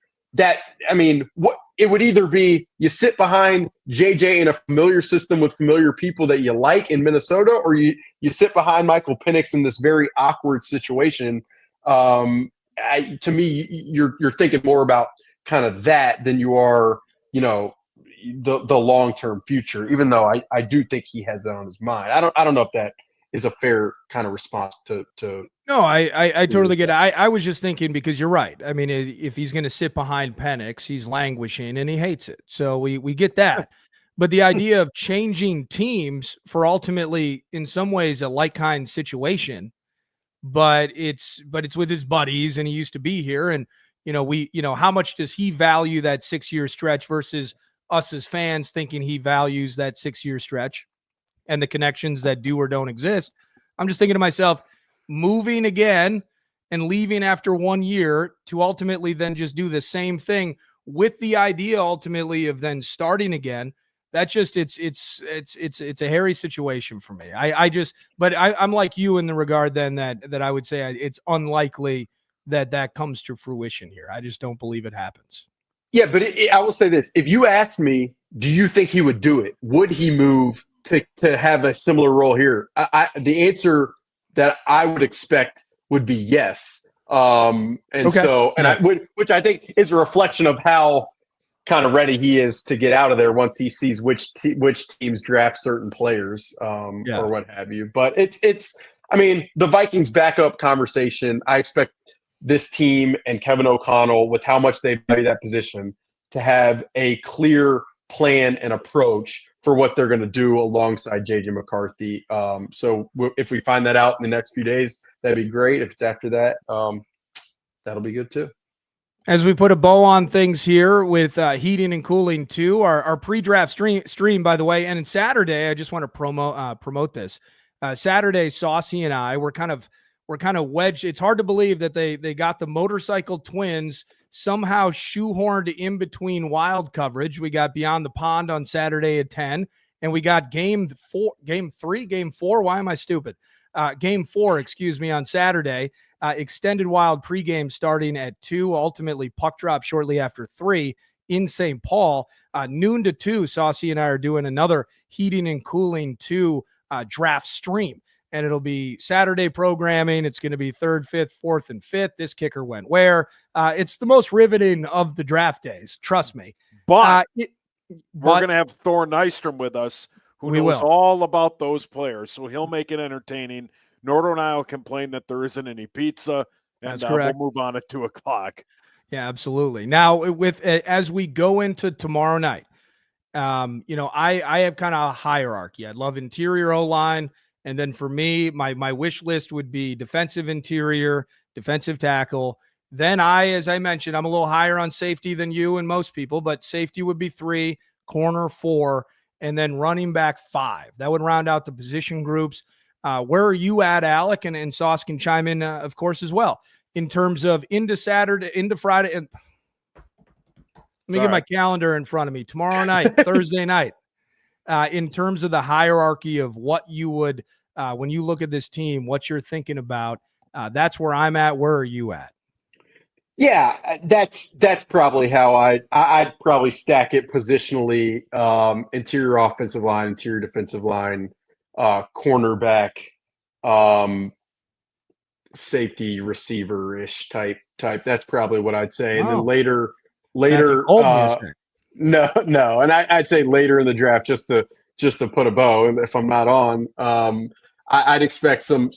what it would either be, you sit behind JJ in a familiar system with familiar people that you like in Minnesota, or you sit behind Michael Penix in this very awkward situation. To me, you're thinking more about kind of that than you are, the long-term future, even though I do think he has that on his mind. I don't know if that is a fair kind of response to No, I totally get it. I was just thinking, because you're right. I mean, if he's going to sit behind Penix, he's languishing and he hates it. So we get that. But the idea of changing teams for ultimately, in some ways, a like-kind situation, but it's with his buddies and he used to be here. And, how much does he value that 6-year stretch versus us as fans thinking he values that 6-year stretch and the connections that do or don't exist? I'm just thinking to myself, moving again and leaving after 1 year to ultimately then just do the same thing with the idea ultimately of then starting again. That just, it's a hairy situation for me. I'm like you in the regard then that I would say it's unlikely that comes to fruition here. I just don't believe it happens. Yeah, but I will say this. If you asked me, do you think he would do it? Would he move to have a similar role here? The answer that I would expect would be yes. Which I think is a reflection of how kind of ready he is to get out of there once he sees which teams draft certain players or what have you. But I mean, the Vikings backup conversation, I expect this team and Kevin O'Connell, with how much they value that position, to have a clear plan and approach for what they're going to do alongside JJ McCarthy. So if we find that out in the next few days, that'd be great. If it's after that, that'll be good too. As we put a bow on things here with heating and cooling too, our pre-draft stream, by the way, and on Saturday, I just want to promote this. Saturday, Saucy and I we're kind of wedged. It's hard to believe that they got the motorcycle twins somehow shoehorned in between wild coverage. We got Beyond the Pond on Saturday at 10, and we got game 4. Why am I stupid? Game 4, excuse me, on Saturday. Extended wild pregame starting at 2. Ultimately, puck drop shortly after 3 in St. Paul. Noon to 2, Saucy and I are doing another heating and cooling 2 draft stream. And it'll be Saturday programming. It's going to be 3rd, 5th, 4th, and 5th. This kicker went where. It's the most riveting of the draft days. Trust me. But we're going to have Thor Nystrom with us, who knows all about those players. So he'll make it entertaining. Nordo and I will complain that there isn't any pizza, and we'll move on at 2:00. Yeah, absolutely. Now, with as we go into tomorrow night, I have kind of a hierarchy. I love interior O line, and then for me, my wish list would be defensive interior, defensive tackle. Then as I mentioned, I'm a little higher on safety than you and most people, but safety would be 3, corner 4, and then running back 5. That would round out the position groups. Where are you at, Alec? And Sauce can chime in, of course, as well. In terms of into Saturday, into Friday, and let me get my calendar in front of me. Tomorrow night, Thursday night, in terms of the hierarchy of what you would, when you look at this team, what you're thinking about, that's where I'm at. Where are you at? Yeah, that's probably how I'd probably stack it positionally. Interior offensive line, interior defensive line, cornerback, safety, receiver-ish type. That's probably what I'd say. And then later, no, and I'd say later in the draft just to put a bow. And if I'm not on, I'd expect some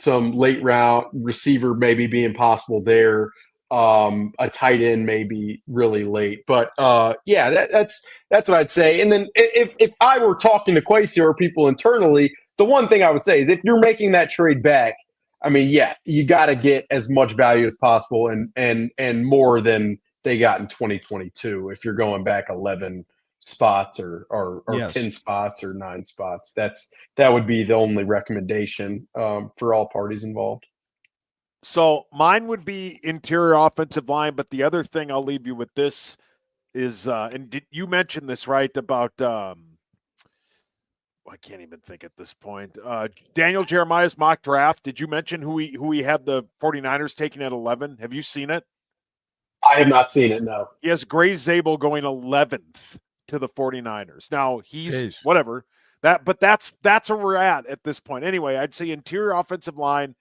late round receiver maybe being possible there. A tight end maybe really late, but that's what I'd say. And then if I were talking to Kwesi or people internally, the one thing I would say is if you're making that trade back, I mean, yeah, you got to get as much value as possible and more than they got in 2022. If you're going back 11 spots or Yes. 10 spots or 9 spots, that would be the only recommendation for all parties involved. So mine would be interior offensive line, but the other thing I'll leave you with this is, and you mentioned this, right, about I can't even think at this point. Daniel Jeremiah's mock draft. Did you mention who he had the 49ers taking at 11? Have you seen it? I have not seen it, no. He has Gray Zabel going 11th to the 49ers. Now he's whatever. But that's where we're at this point. Anyway, I'd say interior offensive line.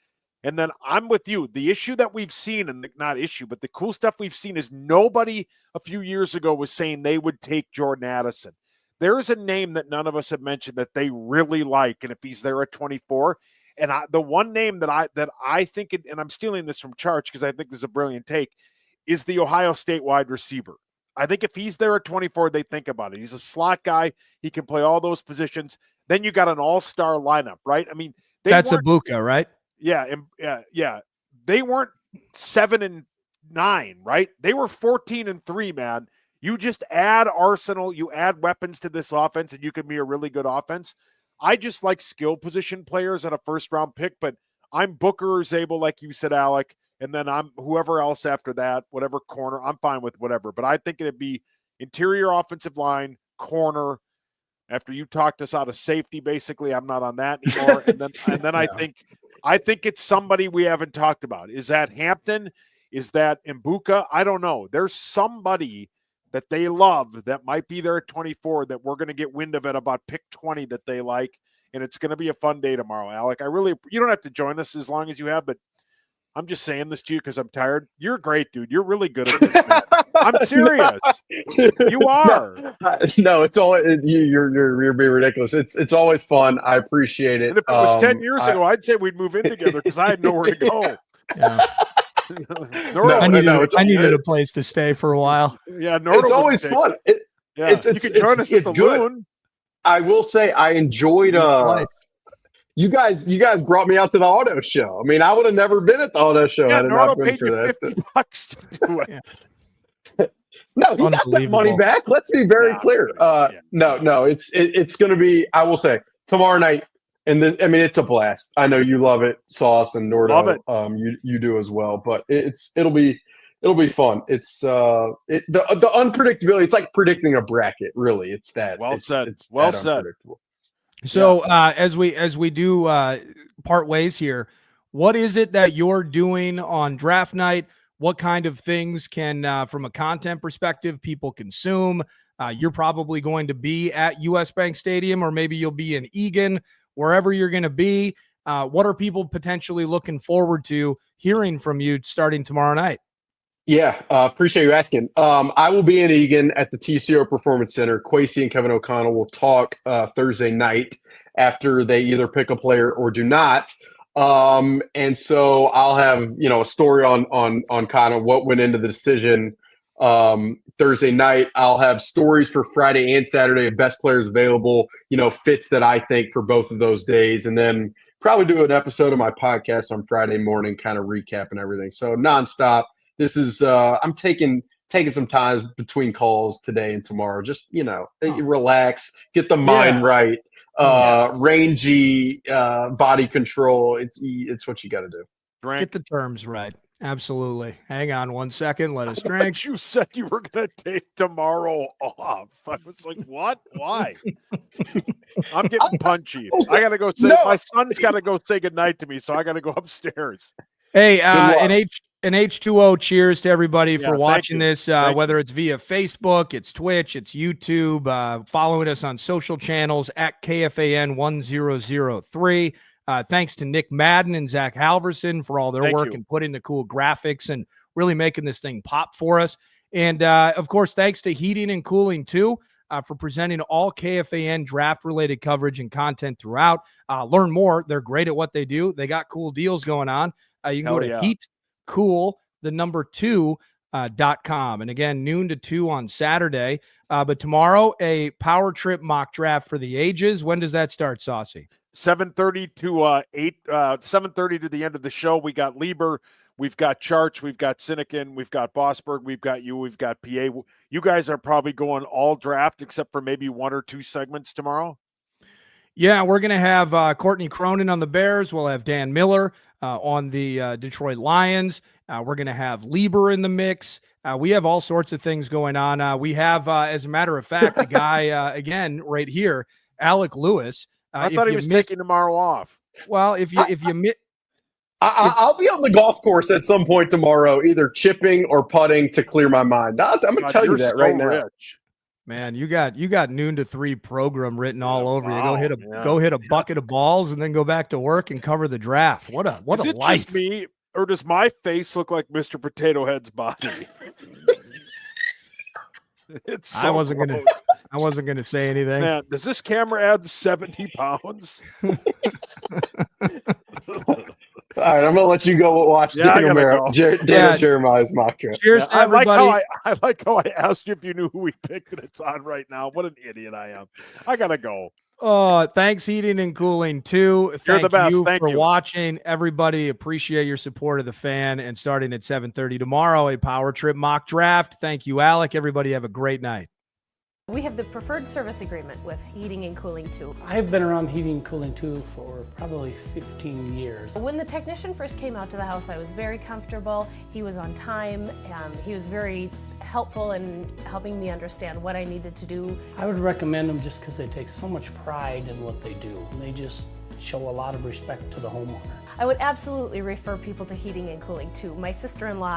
And then I'm with you. The issue that we've seen, and not issue, but the cool stuff we've seen is nobody a few years ago was saying they would take Jordan Addison. There is a name that none of us have mentioned that they really like, and if he's there at 24, and the one name that I think, and I'm stealing this from Charge because I think this is a brilliant take, is the Ohio State wide receiver. I think if he's there at 24, they think about it. He's a slot guy. He can play all those positions. Then you got an all-star lineup, right? I mean, that's Ibuka, right? Yeah. They weren't 7-9, right? They were 14-3, man. You just add arsenal, you add weapons to this offense, and you can be a really good offense. I just like skill position players at a first-round pick, but I'm Booker or Zabel, like you said, Alec, and then I'm whoever else after that, whatever corner. I'm fine with whatever, but I think it'd be interior offensive line, corner. After you talked us out of safety, basically, I'm not on that anymore. And then yeah. I think it's somebody we haven't talked about. Is that Hampton? Is that Mbuka? I don't know. There's somebody that they love that might be there at 24 that we're going to get wind of at about pick 20 that they like, and it's going to be a fun day tomorrow, Alec. You don't have to join us as long as you have, but I'm just saying this to you because I'm tired. You're great, dude. You're really good at this, man. I'm serious. You are. No, it's all you're being ridiculous. It's always fun. I appreciate it. And if it was 10 years ago, I'd say we'd move in together because I had nowhere to go. Yeah. I needed a place to stay for a while. Yeah, Nordo it's always fun. You can join us at the Loon. I will say I enjoyed. You guys brought me out to the auto show. I mean, I would have never been at the auto show had it not been for that. $50 to do it. No, he got that money back. Let's be very clear. No, it's going to be. I will say tomorrow night, and then I mean it's a blast. I know you love it, Sauce and Nordo. Love it. You do as well. But it'll be fun. It's the unpredictability. It's like predicting a bracket. Really, it's that. Well said. It's well that said. Unpredictable. So as we do part ways here, what is it that you're doing on draft night? What kind of things can, from a content perspective, people consume? You're probably going to be at US Bank Stadium, or maybe you'll be in Eagan, wherever you're going to be. What are people potentially looking forward to hearing from you starting tomorrow night? Yeah, appreciate you asking. I will be in Eagan at the TCO Performance Center. Kwesi and Kevin O'Connell will talk Thursday night after they either pick a player or do not. And so I'll have, a story on kind of what went into the decision. Thursday night, I'll have stories for Friday and Saturday of best players available, fits that I think for both of those days. And then probably do an episode of my podcast on Friday morning, kind of recapping everything. So nonstop. This is, I'm taking some time between calls today and tomorrow. Just, relax, get the mind right. Rangy, body control. It's what you got to do. Drink. Get the terms right. Absolutely. Hang on 1 second. Let us drink. You said you were going to take tomorrow off. I was like, what? Why? I'm getting punchy. I got to go say, my son's got to go say goodnight to me, so I got to go upstairs. Hey, an H2O cheers to everybody for watching this, whether it's via Facebook, it's Twitch, it's YouTube, following us on social channels at KFAN1003. Thanks to Nick Madden and Zach Halverson for all their work and putting the cool graphics and really making this thing pop for us. And, of course, thanks to Heating and Cooling, too, for presenting all KFAN draft-related coverage and content throughout. Learn more. They're great at what they do. They got cool deals going on. You can go to heatcool2.com. And again, noon to 2 on Saturday. But tomorrow, a power trip mock draft for the ages. When does that start, Saucy? 7:30 to 7:30 to the end of the show. We got Lieber, we've got Charch, we've got Sinekin, we've got Bosberg, we've got you, we've got PA. You guys are probably going all draft except for maybe 1 or 2 segments tomorrow. Yeah, we're going to have Courtney Cronin on the Bears. We'll have Dan Miller on the Detroit Lions. We're going to have Lieber in the mix. We have all sorts of things going on. We have, as a matter of fact, a guy, again, right here, Alec Lewis. I thought he was taking tomorrow off. Well, if you I'll be on the golf course at some point tomorrow, either chipping or putting to clear my mind. I'm going to tell you that right now. Man, you got noon to 3 program written all over you. Go hit a bucket of balls and then go back to work and cover the draft. What a life. Just me, or does my face look like Mr. Potato Head's body? It's so I wasn't gonna say anything. Man, does this camera add 70 pounds? All right, I'm gonna let you go watch Daniel Jeremiah's mock draft. Cheers to everybody. I like how I asked you if you knew who we picked, and it's on right now. What an idiot I am. I gotta go. Oh, thanks, Heating and Cooling, too. You're the best. Thank you for watching. Everybody, appreciate your support of the fan. And starting at 7:30 tomorrow, a Power Trip mock draft. Thank you, Alec. Everybody have a great night. We have the preferred service agreement with Heating and Cooling 2. I've been around Heating and Cooling 2 for probably 15 years. When the technician first came out to the house, I was very comfortable. He was on time. He was very helpful in helping me understand what I needed to do. I would recommend them just because they take so much pride in what they do. They just show a lot of respect to the homeowner. I would absolutely refer people to Heating and Cooling 2. My sister-in-law